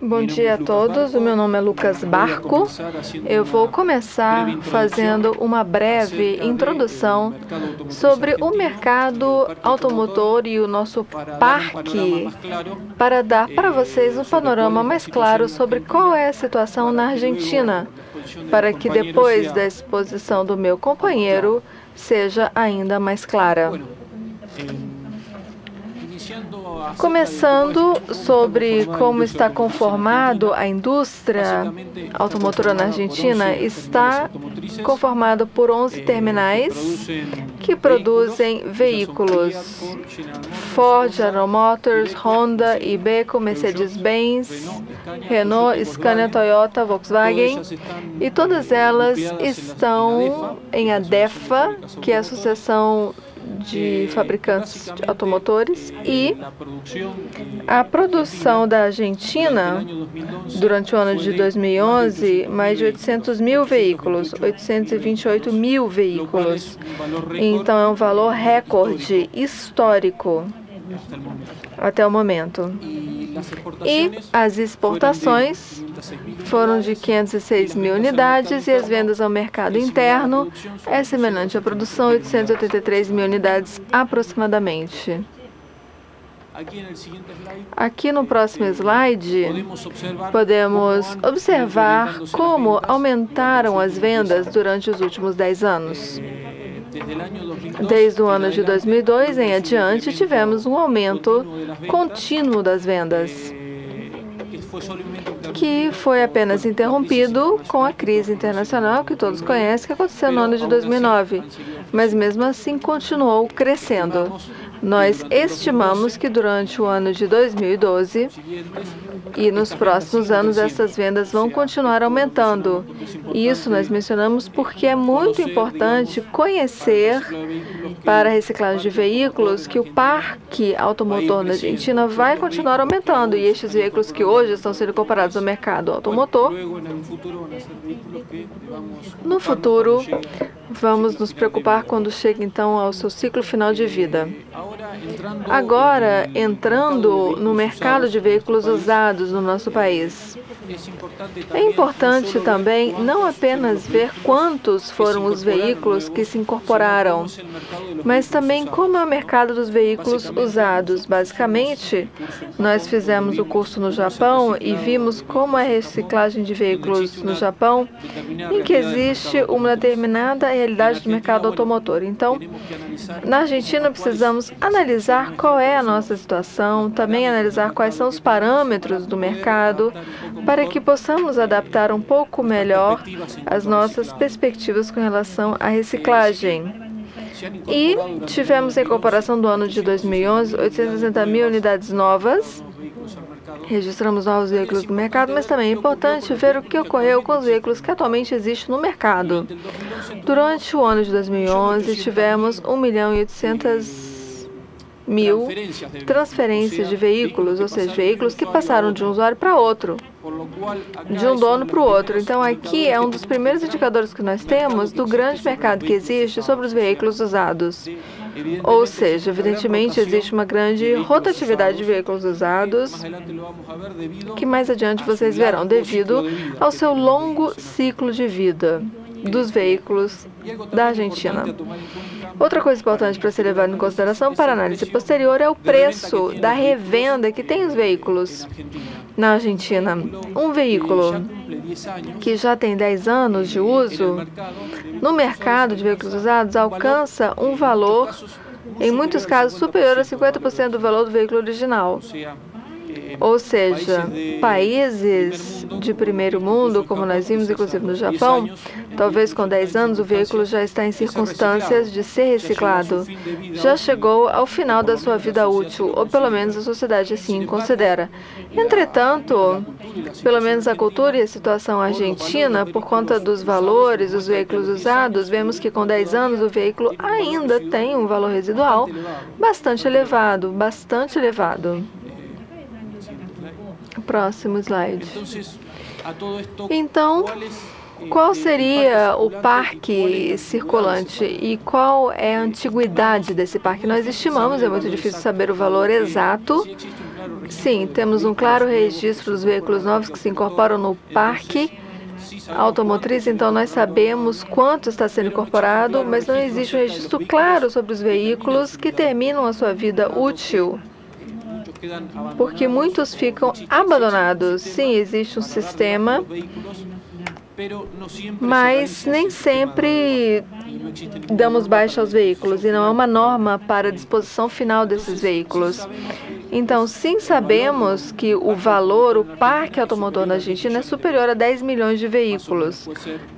Bom dia a todos, o meu nome é Lucas Barco. Eu vou começar fazendo uma breve introdução sobre o mercado automotor e o nosso parque, para dar para vocês um panorama mais claro sobre qual é a situação na Argentina, para que depois da exposição do meu companheiro seja ainda mais clara. Começando sobre como está conformado a indústria automotora na Argentina, está conformado por 11 terminais que produzem veículos. Ford, General Motors, Honda, Iveco, Mercedes-Benz, Renault, Scania, Toyota, Volkswagen, e todas elas estão em ADEFA, que é a Associação de Fabricantes de Automotores, e a produção da Argentina, durante o ano de 2011, mais de 800 mil veículos, 828 mil veículos. Então, é um valor recorde histórico até o momento. E as exportações foram de 506 mil unidades e as vendas ao mercado interno é semelhante à produção, 883 mil unidades aproximadamente. Aqui no próximo slide, podemos observar como aumentaram as vendas durante os últimos 10 anos. Desde o ano de 2002 em adiante, tivemos um aumento contínuo das vendas, que foi apenas interrompido com a crise internacional que todos conhecem, que aconteceu no ano de 2009, mas mesmo assim continuou crescendo. Nós estimamos que durante o ano de 2012 e nos próximos anos essas vendas vão continuar aumentando. E isso nós mencionamos porque é muito importante conhecer para a reciclagem de veículos que o parque automotor na Argentina vai continuar aumentando. E estes veículos que hoje estão sendo comparados ao mercado automotor, no futuro, vamos nos preocupar quando chega então ao seu ciclo final de vida. Agora, entrando no mercado de veículos usados no nosso país, é importante também não apenas ver quantos foram os veículos que se incorporaram, mas também como é o mercado dos veículos usados. Basicamente, nós fizemos o curso no Japão e vimos como é a reciclagem de veículos no Japão, em que existe uma determinada realidade do mercado automotor. Então, na Argentina, precisamos analisar qual é a nossa situação, também analisar quais são os parâmetros do mercado, para que possamos adaptar um pouco melhor as nossas perspectivas com relação à reciclagem. E tivemos, em comparação do ano de 2011, 860 mil unidades novas. Registramos novos veículos no mercado, mas também é importante ver o que ocorreu com os veículos que atualmente existem no mercado. Durante o ano de 2011, tivemos 1.800.000 transferências de veículos, ou seja, veículos que passaram de um usuário para outro, de um dono para o outro. Então, aqui é um dos primeiros indicadores que nós temos do grande mercado que existe sobre os veículos usados. Ou seja, evidentemente, existe uma grande rotatividade de veículos usados, que mais adiante vocês verão, devido ao seu longo ciclo de vida dos veículos da Argentina. Outra coisa importante para ser levada em consideração para análise posterior é o preço da revenda que tem os veículos na Argentina. Um veículo que já tem 10 anos de uso no mercado de veículos usados alcança um valor, em muitos casos, superior a 50% do valor do veículo original. Ou seja, países de primeiro mundo, como nós vimos inclusive no Japão, talvez com 10 anos o veículo já está em circunstâncias de ser reciclado. Já chegou ao final da sua vida útil, ou pelo menos a sociedade assim considera. Entretanto, pelo menos a cultura e a situação argentina, por conta dos valores dos veículos usados, vemos que com 10 anos o veículo ainda tem um valor residual bastante elevado, bastante elevado. Próximo slide. Então, qual seria o parque circulante e qual é a antiguidade desse parque? Nós estimamos, é muito difícil saber o valor exato, Sim, temos um claro registro dos veículos novos que se incorporam no parque automotriz, então nós sabemos quanto está sendo incorporado, mas não existe um registro claro sobre os veículos que terminam a sua vida útil, porque muitos ficam abandonados. Sim, existe um sistema, mas nem sempre damos baixa aos veículos e não há uma norma para a disposição final desses veículos. Então, sim, sabemos que o valor, o parque automotor na Argentina é superior a 10 milhões de veículos,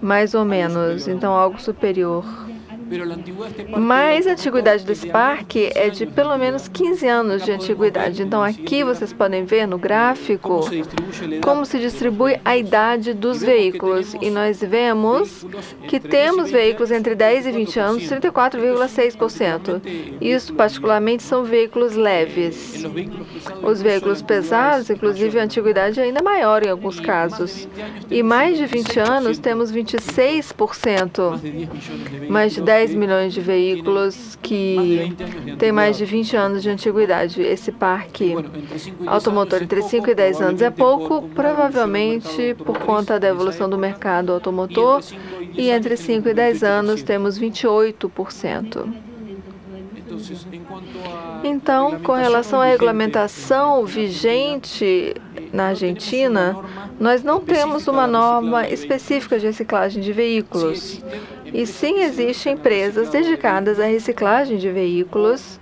mais ou menos, então algo superior. Mas a antiguidade desse parque é de pelo menos 15 anos de antiguidade. Então aqui vocês podem ver no gráfico como se distribui a idade dos veículos. E nós vemos que temos veículos entre 10 e 20 anos, 34,6%. Isso particularmente são veículos leves. Os veículos pesados, inclusive a antiguidade é ainda maior em alguns casos. E mais de 20 anos temos 26%. Mais de 10 milhões de veículos que têm mais de 20 anos de antiguidade. Esse parque automotor entre 5 e 10 anos é pouco, provavelmente por conta da evolução do mercado automotor, e entre 5 e 10 anos temos 28%. Então, com relação à regulamentação vigente na Argentina, nós não temos uma norma específica de reciclagem de veículos. E sim, existem empresas dedicadas à reciclagem de veículos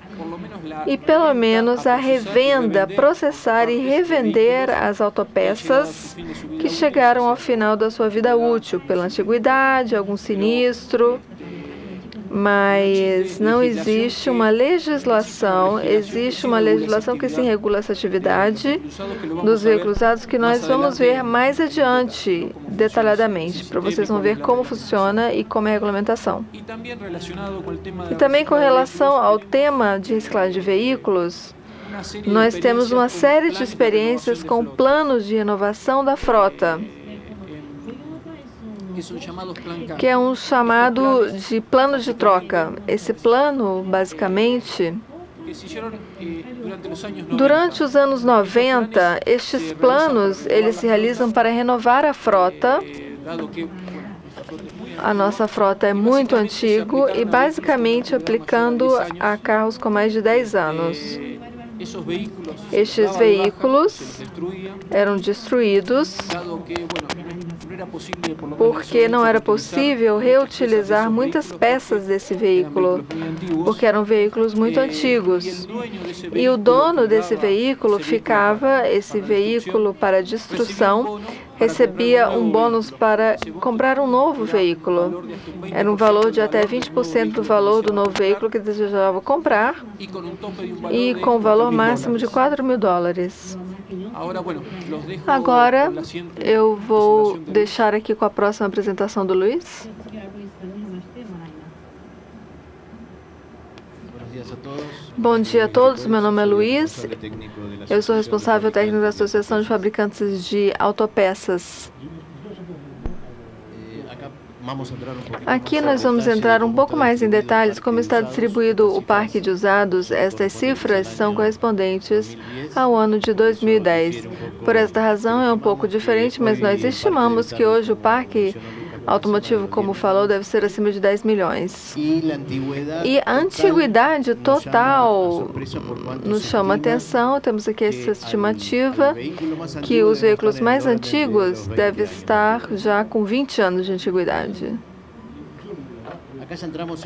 e, pelo menos, à revenda, processar e revender as autopeças que chegaram ao final da sua vida útil, pela antiguidade, algum sinistro. Mas não existe uma legislação, existe uma legislação que se regula essa atividade dos veículos usados, que nós vamos ver mais adiante, detalhadamente, para vocês vão ver como funciona e como é a regulamentação. E também com relação ao tema de reciclagem de veículos, nós temos uma série de experiências com planos de renovação da frota, que é um chamado de plano de troca. Esse plano, basicamente, durante os anos 90, estes planos eles se realizam para renovar a frota. A nossa frota é muito antiga e basicamente aplicando a carros com mais de 10 anos. Estes veículos eram destruídos porque não era possível reutilizar muitas peças desse veículo, porque eram veículos muito antigos. E o dono desse veículo ficava, esse veículo para destruição, recebia um bônus para comprar um novo veículo. Era um valor de até 20% do valor do novo veículo que desejava comprar e com um valor máximo de $4.000. Agora, eu vou deixar aqui com a próxima apresentação do Luiz. Bom dia a todos, meu nome é Luiz, eu sou responsável técnico da Associação de Fabricantes de Autopeças. Aqui nós vamos entrar um pouco mais em detalhes como está distribuído o parque de usados. Estas cifras são correspondentes ao ano de 2010. Por esta razão é um pouco diferente, mas nós estimamos que hoje o parque automotivo, como falou, deve ser acima de 10 milhões. E a antiguidade total nos chama a atenção. Temos aqui essa estimativa que os veículos mais antigos devem estar já com 20 anos de antiguidade.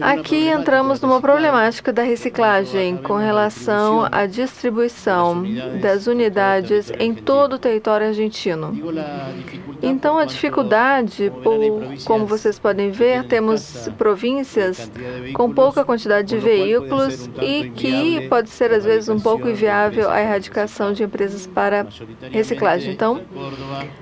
Aqui entramos numa problemática da reciclagem com relação à distribuição das unidades em todo o território argentino. Então, a dificuldade, como vocês podem ver, temos províncias com pouca quantidade de veículos e que pode ser, às vezes, um pouco inviável a erradicação de empresas para reciclagem. Então,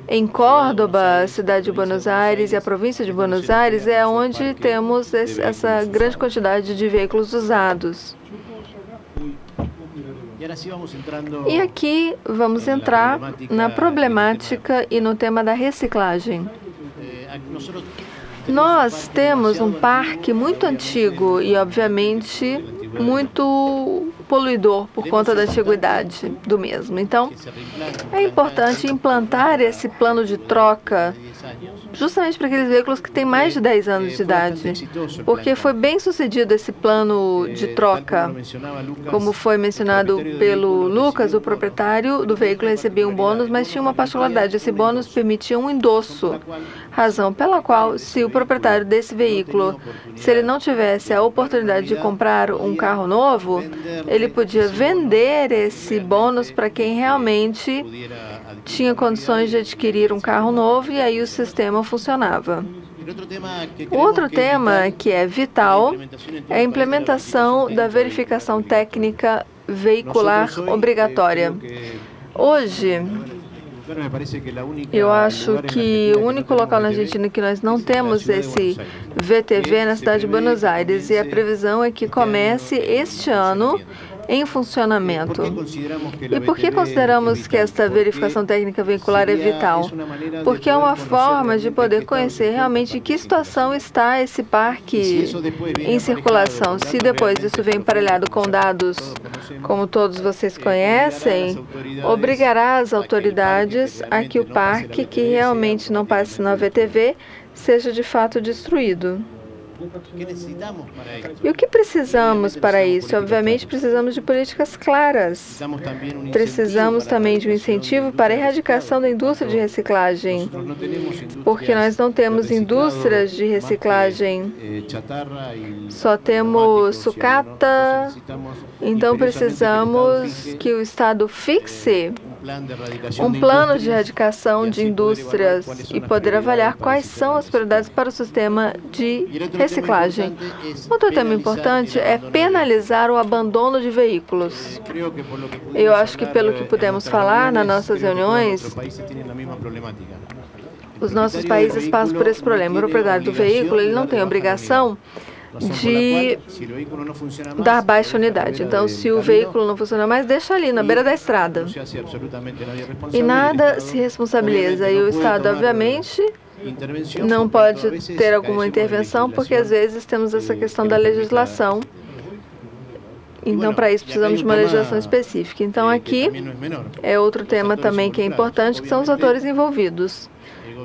em Córdoba, a cidade de Buenos Aires e a província de Buenos Aires é onde temos essa grande quantidade de veículos usados. E aqui vamos entrar na problemática e no tema da reciclagem. Nós temos um parque muito antigo e, obviamente, muito poluidor por conta da antiguidade do mesmo. Então, é importante implantar esse plano de troca justamente para aqueles veículos que têm mais de 10 anos de idade, porque foi bem sucedido esse plano de troca. Como foi mencionado pelo Lucas, o proprietário do veículo recebia um bônus, mas tinha uma particularidade: esse bônus permitia um endosso, razão pela qual, se o proprietário desse veículo, se ele não tivesse a oportunidade de comprar um carro novo, ele podia vender esse bônus para quem realmente tinha condições de adquirir um carro novo, e aí o sistema funcionava. O outro tema que é vital é a implementação da verificação técnica veicular obrigatória. Hoje, eu acho que o único local na Argentina que nós não temos esse VTV é na cidade de Buenos Aires, e a previsão é que comece este ano em funcionamento. E por que consideramos que esta verificação técnica veicular é vital? Porque é uma forma de poder conhecer realmente em que situação está esse parque em circulação. Se depois isso vem emparelhado com dados, como todos vocês conhecem, obrigará as autoridades a que o parque que realmente não passe na VTV seja de fato destruído. E o que precisamos para isso? Obviamente, precisamos de políticas claras. Precisamos também de um incentivo para a erradicação da indústria de reciclagem, porque nós não temos indústrias de reciclagem, só temos sucata. Então, precisamos que o Estado fixe um plano de erradicação de indústrias e poder avaliar quais são as prioridades para o sistema de reciclagem. Outro tema importante é penalizar o abandono de veículos. Eu acho que, pelo que pudemos falar nas nossas reuniões, os nossos países passam por esse problema. O proprietário do veículo, ele não tem obrigação de dar baixa unidade. Então, se o veículo não funciona mais, deixa ali na beira da estrada. E nada se responsabiliza. E o Estado, obviamente, não pode ter alguma intervenção, porque às vezes temos essa questão da legislação. Então, para isso, precisamos de uma legislação específica. Então, aqui é outro tema também que é importante, que são os atores envolvidos.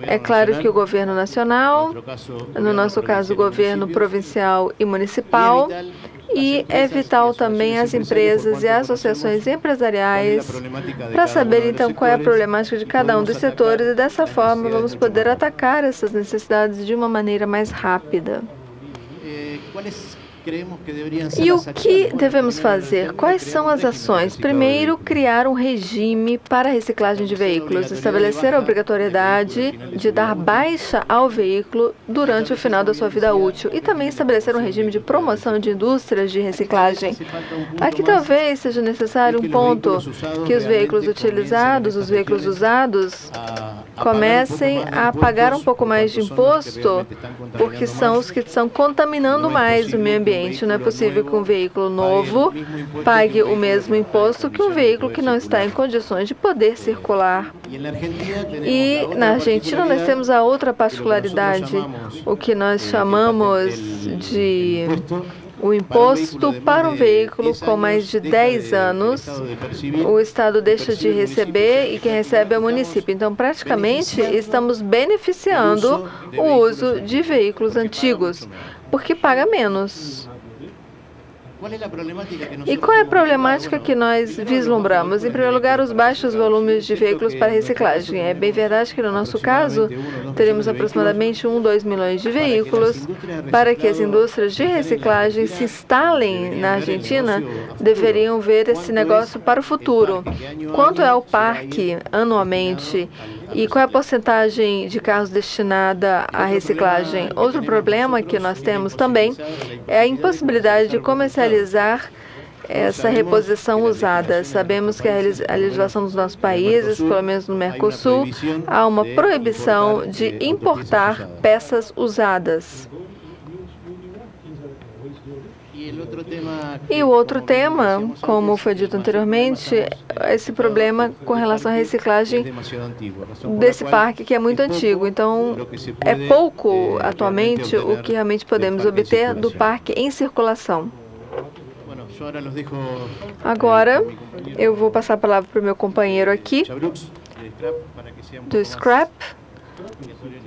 É claro que o governo nacional, no nosso caso, o governo provincial e municipal, e é vital também as empresas e associações empresariais para saber, então, qual é a problemática de cada um dos setores, e dessa forma vamos poder atacar essas necessidades de uma maneira mais rápida. E o que devemos fazer? Quais são as ações? Primeiro, criar um regime para a reciclagem de veículos, estabelecer a obrigatoriedade de dar baixa ao veículo durante o final da sua vida útil, e também estabelecer um regime de promoção de indústrias de reciclagem. Aqui talvez seja necessário um ponto: que os veículos utilizados, os veículos usados, comecem a pagar um pouco mais de imposto, porque são os que estão contaminando mais o meio ambiente. Não é possível que um veículo novo pague o mesmo imposto que um veículo que não está em condições de poder circular. E na Argentina nós temos a outra particularidade, o que nós chamamos de o imposto para um veículo com mais de 10 anos, o Estado deixa de receber e quem recebe é o município. Então, praticamente, estamos beneficiando o uso de veículos antigos, porque paga menos. E qual é a problemática que nós vislumbramos? Em primeiro lugar, os baixos volumes de veículos para reciclagem. É bem verdade que, no nosso caso, teremos aproximadamente 2 milhões de veículos. Para que as indústrias de reciclagem se instalem na Argentina, deveriam ver esse negócio para o futuro. Quanto é o parque anualmente? E qual é a porcentagem de carros destinada à reciclagem? Outro problema que nós temos também é a impossibilidade de comercializar essa reposição usada. Sabemos que a legislação dos nossos países, pelo menos no Mercosul, há uma proibição de importar peças usadas. E o outro tema, como foi dito anteriormente, é esse problema com relação à reciclagem desse parque que é muito antigo. Então, é pouco atualmente o que realmente podemos obter do parque em circulação. Agora, eu vou passar a palavra para o meu companheiro aqui, do Scrap,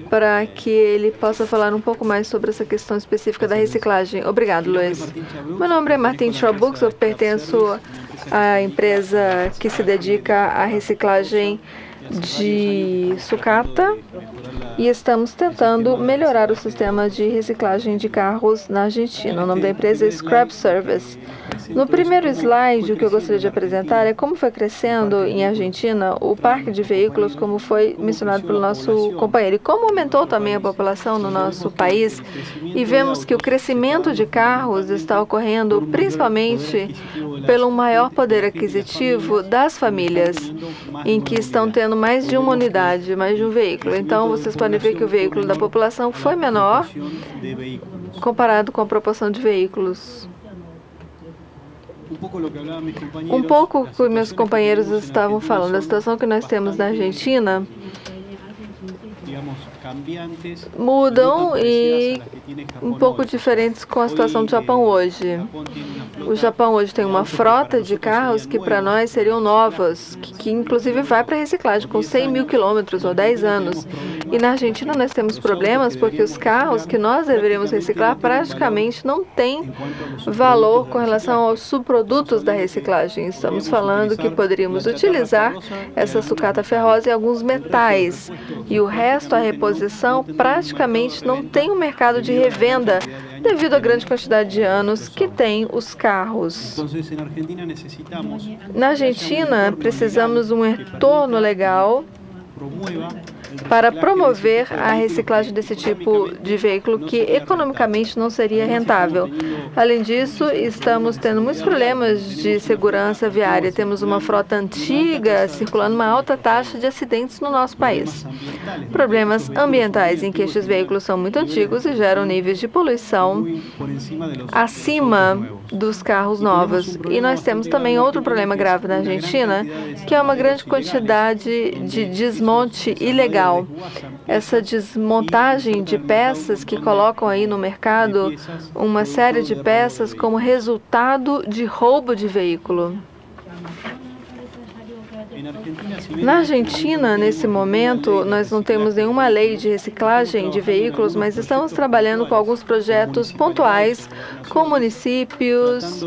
para que ele possa falar um pouco mais sobre essa questão específica da reciclagem. Obrigado, Luiz. Meu nome é Martin Trabux, eu pertenço à empresa que se dedica à reciclagem de sucata e estamos tentando melhorar o sistema de reciclagem de carros na Argentina. O nome da empresa é Scrap Service. No primeiro slide, o que eu gostaria de apresentar é como foi crescendo em Argentina o parque de veículos, como foi mencionado pelo nosso companheiro, e como aumentou também a população no nosso país. E vemos que o crescimento de carros está ocorrendo principalmente pelo maior poder aquisitivo das famílias, em que estão tendo mais de uma unidade, mais de um veículo. Então, vocês podem ver que o veículo da população foi menor comparado com a proporção de veículos. Um pouco o que meus companheiros estavam falando, a situação que nós temos na Argentina mudam e um pouco diferentes com a situação do Japão hoje. O Japão hoje tem uma frota de carros que para nós seriam novos, que inclusive vai para reciclagem com 100 mil quilômetros ou 10 anos. E na Argentina nós temos problemas porque os carros que nós deveríamos reciclar praticamente não têm valor com relação aos subprodutos da reciclagem. Estamos falando que poderíamos utilizar essa sucata ferrosa em alguns metais e o resto, a reposição, praticamente não tem um mercado de revenda devido à grande quantidade de anos que tem os carros. Na Argentina, precisamos de um retorno legal para promover a reciclagem desse tipo de veículo que economicamente não seria rentável. Além disso, estamos tendo muitos problemas de segurança viária. Temos uma frota antiga circulando uma alta taxa de acidentes no nosso país. Problemas ambientais em que estes veículos são muito antigos e geram níveis de poluição acima dos carros novos. E nós temos também outro problema grave na Argentina, que é uma grande quantidade de desmonte ilegal. Essa desmontagem de peças que colocam aí no mercado uma série de peças como resultado de roubo de veículo. Na Argentina, nesse momento, nós não temos nenhuma lei de reciclagem de veículos, mas estamos trabalhando com alguns projetos pontuais com municípios,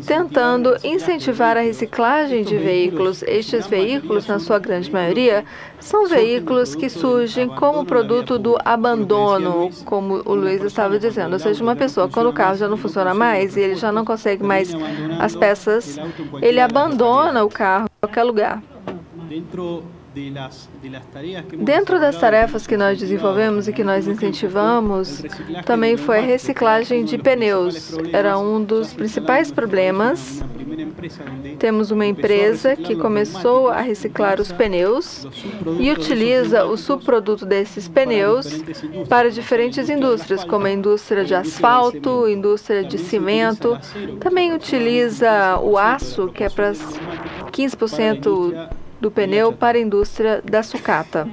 tentando incentivar a reciclagem de veículos. Estes veículos, na sua grande maioria, são veículos que surgem como produto do abandono, como o Luiz estava dizendo. Ou seja, uma pessoa, quando o carro já não funciona mais e ele já não consegue mais as peças, ele abandona o carro em qualquer lugar. Dentro das tarefas que nós desenvolvemos e que nós incentivamos, também foi a reciclagem de pneus. Era um dos principais problemas. Temos uma empresa que começou a reciclar os pneus e utiliza o subproduto desses pneus para diferentes indústrias, como a indústria de asfalto, indústria de cimento. Também utiliza o aço, que é para 15% do pneu, para a indústria da sucata.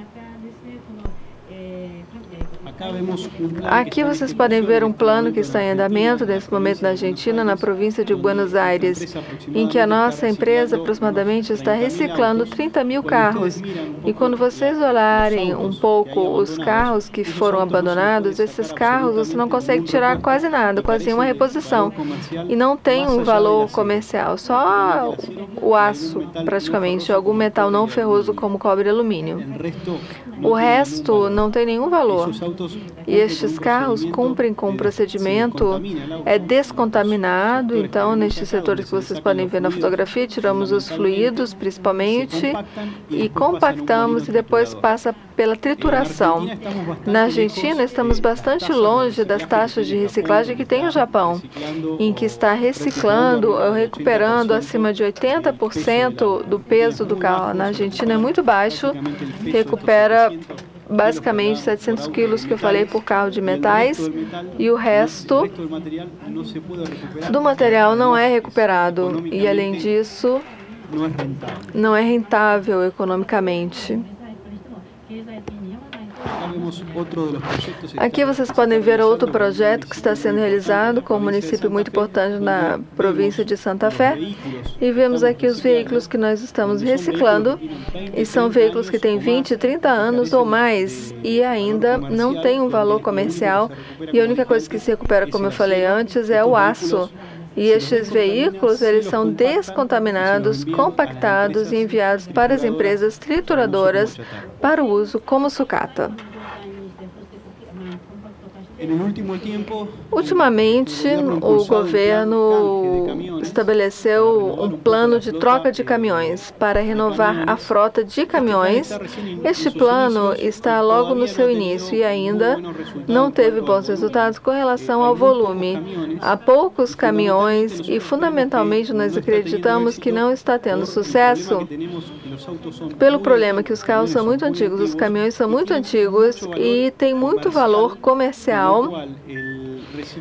Aqui vocês podem ver um plano que está em andamento nesse momento na Argentina, na província de Buenos Aires, em que a nossa empresa aproximadamente está reciclando 30 mil carros. E quando vocês olharem um pouco os carros que foram abandonados, esses carros você não consegue tirar quase nada, quase nenhuma reposição. E não tem um valor comercial, só o aço praticamente, algum metal não ferroso como cobre e alumínio. O resto não tem nenhum valor. E estes carros cumprem com um procedimento descontaminado. Então, nestes setores que vocês podem ver na fotografia, tiramos os fluidos, principalmente, e compactamos e depois passa pela trituração. Na Argentina, estamos bastante longe das taxas de reciclagem que tem o Japão, em que está reciclando ou recuperando acima de 80% do peso do carro. Na Argentina é muito baixo, recupera basicamente 700 quilos que eu falei por carro de metais, e o resto do material não é recuperado. E, além disso, não é rentável economicamente. Aqui vocês podem ver outro projeto que está sendo realizado com um município muito importante na província de Santa Fé. E vemos aqui os veículos que nós estamos reciclando. E são veículos que têm 20, 30 anos ou mais e ainda não têm um valor comercial. E a única coisa que se recupera, como eu falei antes, é o aço. E estes veículos, eles são descontaminados, compactados e enviados para as empresas trituradoras para o uso como sucata. Ultimamente, o governo estabeleceu um plano de troca de caminhões para renovar a frota de caminhões. Este plano está logo no seu início e ainda não teve bons resultados com relação ao volume. Há poucos caminhões e, fundamentalmente, nós acreditamos que não está tendo sucesso pelo problema que os carros são muito antigos, os caminhões são muito antigos e tem muito valor comercial.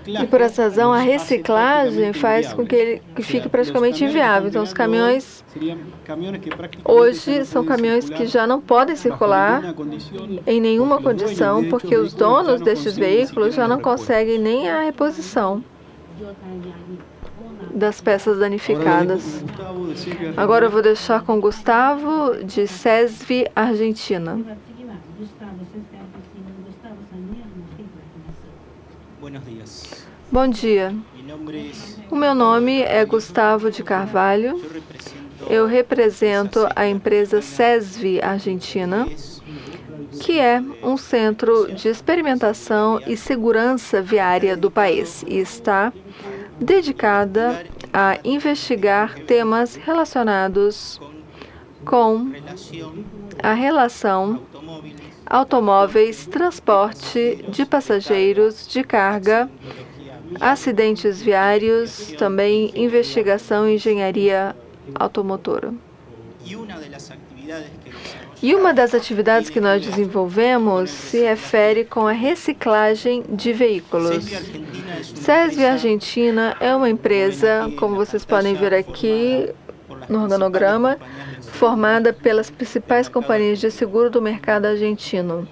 E por essa razão, a reciclagem faz com que ele fique praticamente inviável. Então, os caminhões hoje são caminhões que já não podem circular em nenhuma condição, porque os donos destes veículos já não conseguem nem a reposição das peças danificadas. Agora eu vou deixar com Gustavo, de CESV, Argentina. Bom dia. O meu nome é Gustavo de Carvalho. Eu represento a empresa CESV Argentina, que é um centro de experimentação e segurança viária do país e está dedicada a investigar temas relacionados com a relação automóveis, transporte de passageiros, de carga, acidentes viários, também investigação e engenharia automotora. E uma das atividades que nós desenvolvemos se refere com a reciclagem de veículos. CESV Argentina é uma empresa, como vocês podem ver aqui no organograma, formada pelas principais companhias de seguro do mercado argentino.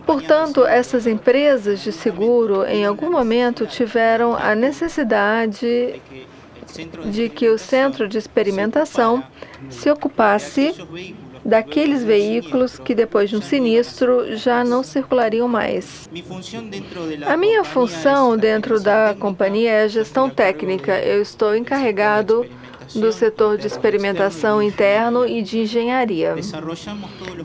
Portanto, essas empresas de seguro, em algum momento, tiveram a necessidade de que o centro de experimentação se ocupasse daqueles veículos que, depois de um sinistro, já não circulariam mais. A minha função dentro da companhia é a gestão técnica. Eu estou encarregado do setor de experimentação interno e de engenharia.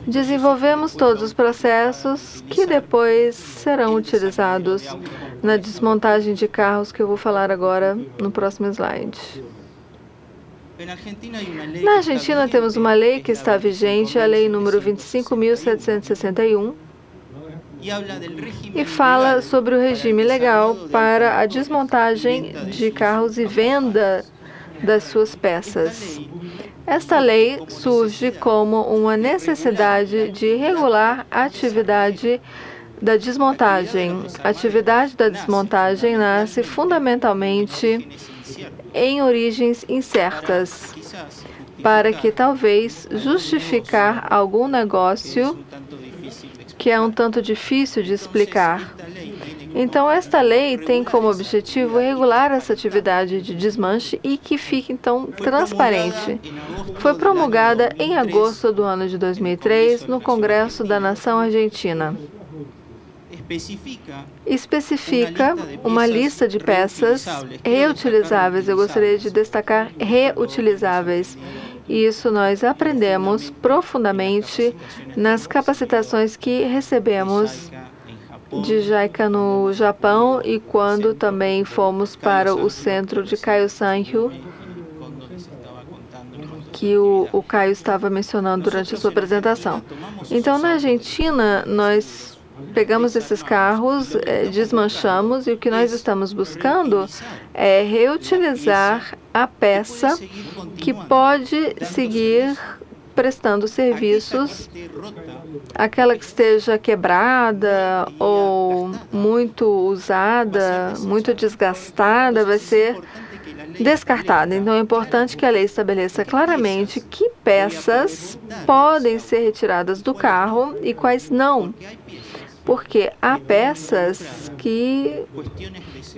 Desenvolvemos todos os processos que depois serão utilizados na desmontagem de carros, que eu vou falar agora no próximo slide. Na Argentina temos uma lei que está vigente, a lei número 25.761, e fala sobre o regime legal para a desmontagem de carros e venda das suas peças. Esta lei surge como uma necessidade de regular a atividade da desmontagem. A atividade da desmontagem nasce fundamentalmente em origens incertas, para que talvez justificar algum negócio que é um tanto difícil de explicar. Então, esta lei tem como objetivo regular essa atividade de desmanche e que fique, então, transparente. Foi promulgada em agosto do ano de 2003 no Congresso da Nação Argentina. Especifica uma lista de peças reutilizáveis. Eu gostaria de destacar reutilizáveis. E isso nós aprendemos profundamente nas capacitações que recebemos de JICA no Japão e quando também fomos para o centro de Kaiosan-ryu, que o Caio estava mencionando durante a sua apresentação. Então, na Argentina, nós pegamos esses carros, desmanchamos, e o que nós estamos buscando é reutilizar a peça que pode seguir prestando serviços, aquela que esteja quebrada ou muito usada, muito desgastada, vai ser descartada. Então é importante que a lei estabeleça claramente que peças podem ser retiradas do carro e quais não. Porque há peças que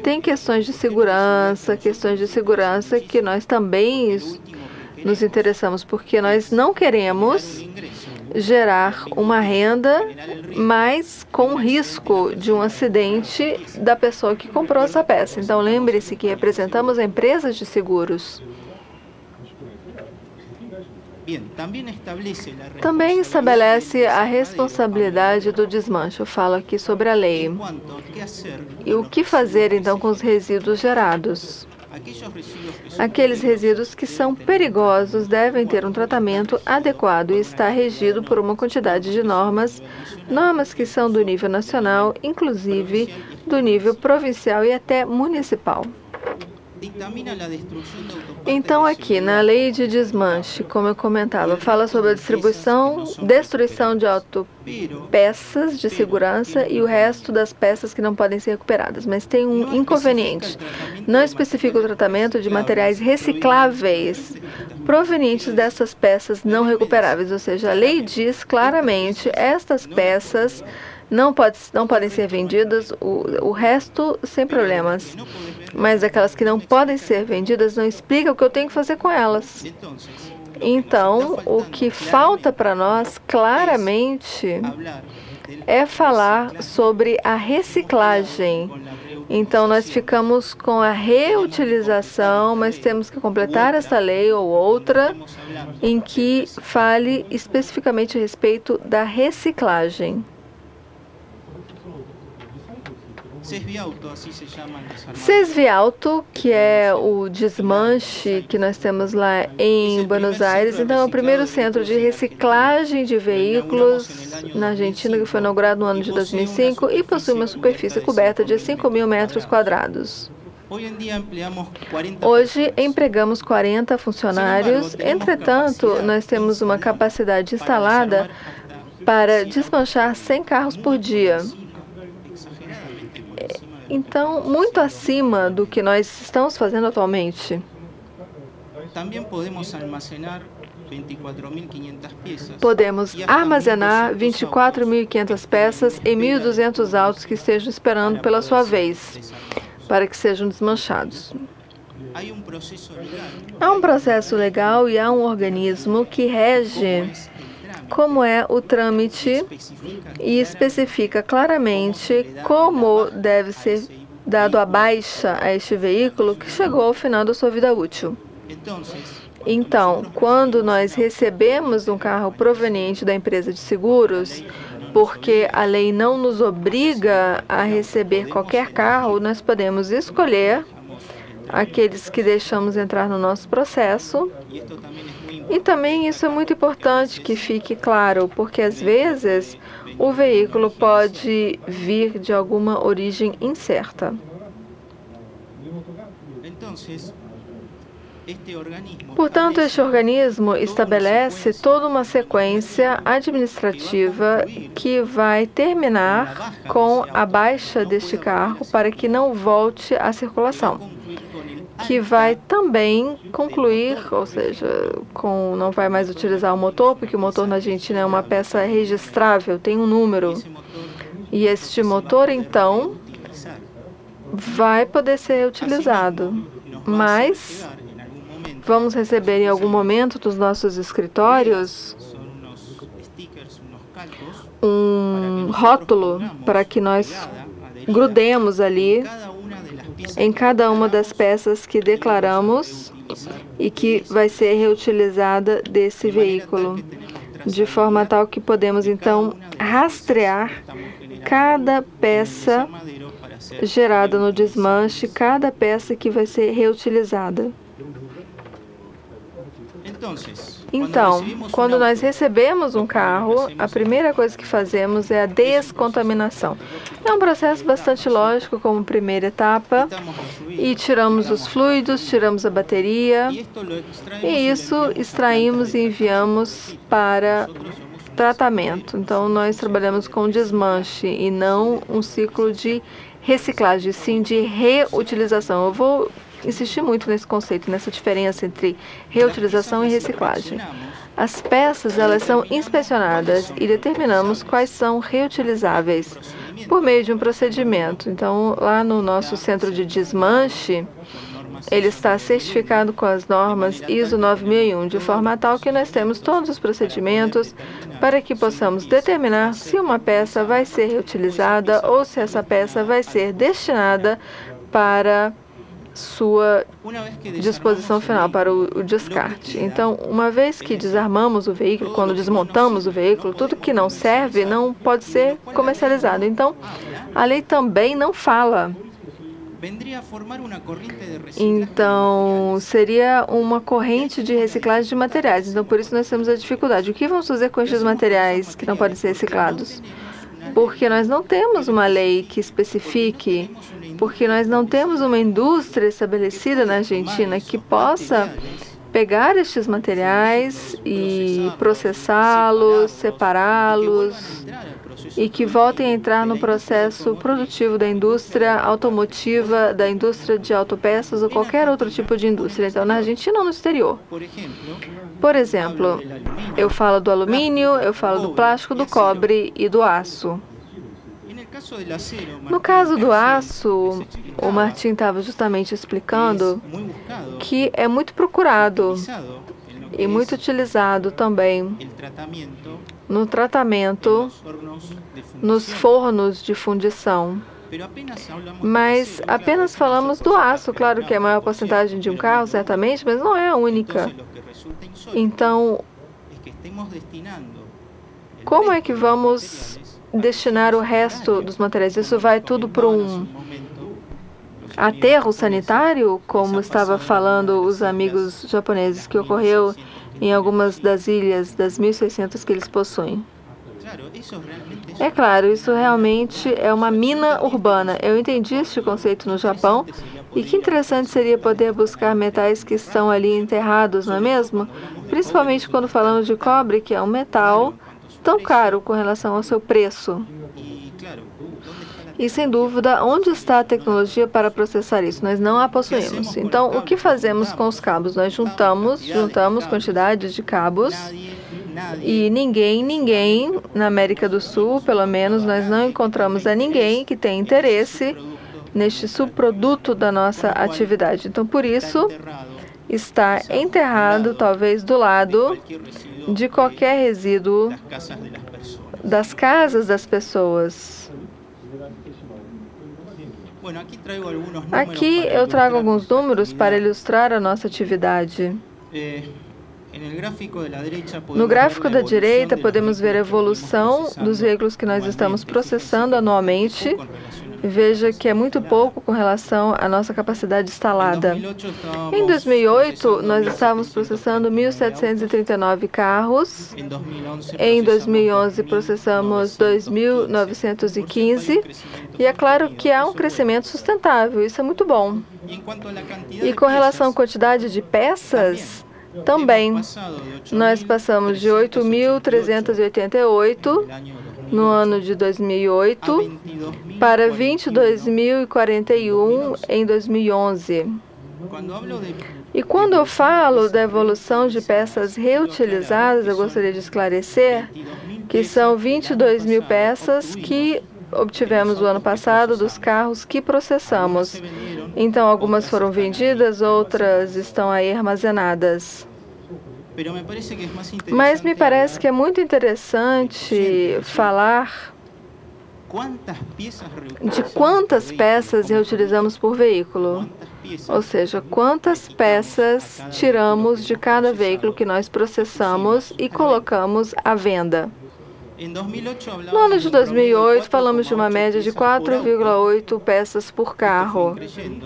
têm questões de segurança que nós também nos interessamos, porque nós não queremos gerar uma renda, mas com risco de um acidente da pessoa que comprou essa peça. Então, lembre-se que representamos empresas de seguros. Também estabelece a responsabilidade do desmanche. Eu falo aqui sobre a lei. E o que fazer, então, com os resíduos gerados? Aqueles resíduos que são perigosos devem ter um tratamento adequado e estar regido por uma quantidade de normas que são do nível nacional, inclusive do nível provincial e até municipal. Então, aqui na lei de desmanche, como eu comentava, fala sobre a destruição de autopeças de segurança e o resto das peças que não podem ser recuperadas. Mas tem um inconveniente. Não especifica o tratamento de materiais recicláveis provenientes dessas peças não recuperáveis. Ou seja, a lei diz claramente estas peças não podem ser vendidas, o resto sem problemas. Mas aquelas que não podem ser vendidas não explica o que eu tenho que fazer com elas. Então, o que falta para nós, claramente, é falar sobre a reciclagem. Então, nós ficamos com a reutilização, mas temos que completar essa lei ou outra em que fale especificamente a respeito da reciclagem. Sesviauto, que é o desmanche que nós temos lá em Buenos Aires, então é o primeiro centro de reciclagem de veículos na Argentina, que foi inaugurado no ano de 2005 e possui uma superfície coberta de 5.000 metros quadrados. Hoje empregamos 40 funcionários, entretanto, nós temos uma capacidade instalada para desmanchar 100 carros por dia. Então, muito acima do que nós estamos fazendo atualmente. Podemos armazenar 24.500 peças em 1.200 autos que estejam esperando pela sua vez, para que sejam desmanchados. Há um processo legal e há um organismo que rege como é o trâmite e especifica claramente como deve ser dado a baixa a este veículo que chegou ao final da sua vida útil. Então, quando nós recebemos um carro proveniente da empresa de seguros, porque a lei não nos obriga a receber qualquer carro, nós podemos escolher aqueles que deixamos entrar no nosso processo. E também isso é muito importante que fique claro, porque às vezes o veículo pode vir de alguma origem incerta. Portanto, este organismo estabelece toda uma sequência administrativa que vai terminar com a baixa deste carro para que não volte à circulação, que vai também concluir, ou seja, não vai mais utilizar o motor, porque o motor na Argentina é uma peça registrável, tem um número. E este motor, então, vai poder ser utilizado. Mas vamos receber em algum momento dos nossos escritórios um rótulo para que nós grudemos ali em cada uma das peças que declaramos e que vai ser reutilizada desse veículo, de forma tal que podemos, então, rastrear cada peça gerada no desmanche, cada peça que vai ser reutilizada. Então, quando nós recebemos um carro, a primeira coisa que fazemos é a descontaminação. É um processo bastante lógico como primeira etapa, e tiramos os fluidos, tiramos a bateria, e isso extraímos e enviamos para tratamento. Então, nós trabalhamos com desmanche e não um ciclo de reciclagem, sim de reutilização. Eu vou insistir muito nesse conceito, nessa diferença entre reutilização e reciclagem. As peças, elas são inspecionadas e determinamos quais são reutilizáveis por meio de um procedimento. Então, lá no nosso centro de desmanche, ele está certificado com as normas ISO 9001, de forma tal que nós temos todos os procedimentos para que possamos determinar se uma peça vai ser reutilizada ou se essa peça vai ser destinada para sua disposição final, para o descarte. Então, uma vez que desarmamos o veículo, quando desmontamos o veículo, tudo que não serve não pode ser comercializado. Então, a lei também não fala. Então, seria uma corrente de reciclagem de materiais. Então, por isso nós temos a dificuldade. O que vamos fazer com estes materiais que não podem ser reciclados? Porque nós não temos uma lei que especifique, porque nós não temos uma indústria estabelecida na Argentina que possa pegar estes materiais e processá-los, separá-los e que voltem a entrar no processo produtivo da indústria automotiva, da indústria de autopeças ou qualquer outro tipo de indústria. Então, na Argentina ou no exterior. Por exemplo, eu falo do alumínio, eu falo do plástico, do cobre e do aço. No caso do aço, o Martim estava justamente explicando que é muito procurado e muito utilizado também no tratamento, nos fornos de fundição. Mas apenas falamos do aço, claro que é a maior porcentagem de um carro, certamente, mas não é a única. Então, como é que vamos destinar o resto dos materiais? Isso vai tudo para um aterro sanitário, como estava falando os amigos japoneses, que ocorreu em algumas das ilhas, das 1.600 que eles possuem. É claro, isso realmente é uma mina urbana. Eu entendi este conceito no Japão, e que interessante seria poder buscar metais que estão ali enterrados, não é mesmo? Principalmente quando falamos de cobre, que é um metal tão caro com relação ao seu preço. E, sem dúvida, onde está a tecnologia para processar isso? Nós não a possuímos. Então, o que fazemos com os cabos? Nós juntamos quantidades de cabos e ninguém na América do Sul, pelo menos, nós não encontramos a ninguém que tenha interesse neste subproduto da nossa atividade. Então, por isso, está enterrado, talvez, do lado de qualquer resíduo das casas das pessoas. Aqui eu trago alguns números para ilustrar a nossa atividade. No gráfico da direita, podemos ver a evolução dos veículos que nós estamos processando anualmente. Veja que é muito pouco com relação à nossa capacidade instalada. Em 2008, nós estávamos processando 1.739 carros. Em 2011, processamos 2.915. E é claro que há um crescimento sustentável, isso é muito bom. E com relação à quantidade de peças, também, nós passamos de 8.388 no ano de 2008 para 22.041 em 2011. E quando eu falo da evolução de peças reutilizadas, eu gostaria de esclarecer que são 22.000 peças que obtivemos o ano passado dos carros que processamos. Então, algumas foram vendidas, outras estão aí armazenadas. Mas me parece que é muito interessante falar de quantas peças reutilizamos por veículo. Ou seja, quantas peças tiramos de cada veículo que nós processamos e colocamos à venda. No ano de 2008, falamos de uma média de 4,8 peças por carro.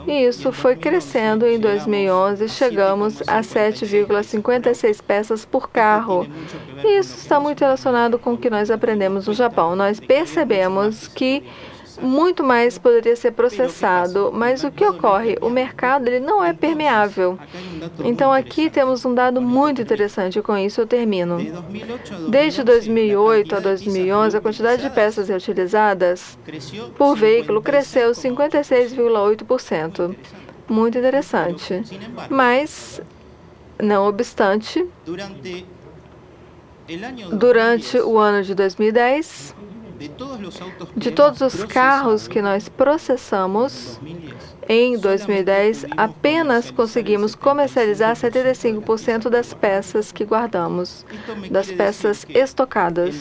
E isso foi crescendo. Em 2011, chegamos a 7,56 peças por carro. E isso está muito relacionado com o que nós aprendemos no Japão. Nós percebemos que muito mais poderia ser processado, mas o que ocorre? O mercado ele não é permeável. Então aqui temos um dado muito interessante, e com isso eu termino. Desde 2008 a 2011, a quantidade de peças reutilizadas por veículo cresceu 56,8%. Muito interessante. Mas, não obstante, durante o ano de 2010, de todos os carros que nós processamos em 2010, apenas conseguimos comercializar 75% das peças que guardamos, das peças estocadas.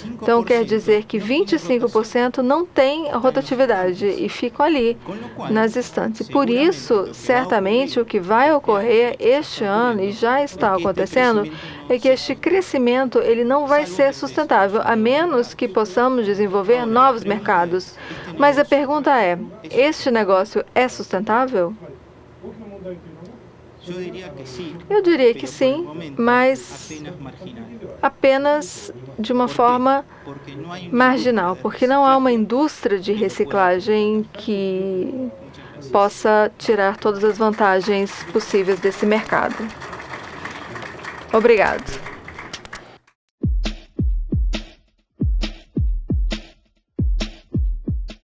Então, quer dizer que 25% não tem rotatividade e ficam ali nas estantes. Por isso, certamente, o que vai ocorrer este ano, e já está acontecendo, é que este crescimento ele não vai ser sustentável, a menos que possamos desenvolver novos mercados. Mas a pergunta é, este negócio é sustentável? Eu diria que sim, mas apenas de uma forma marginal, porque não há uma indústria de reciclagem que possa tirar todas as vantagens possíveis desse mercado. Obrigado.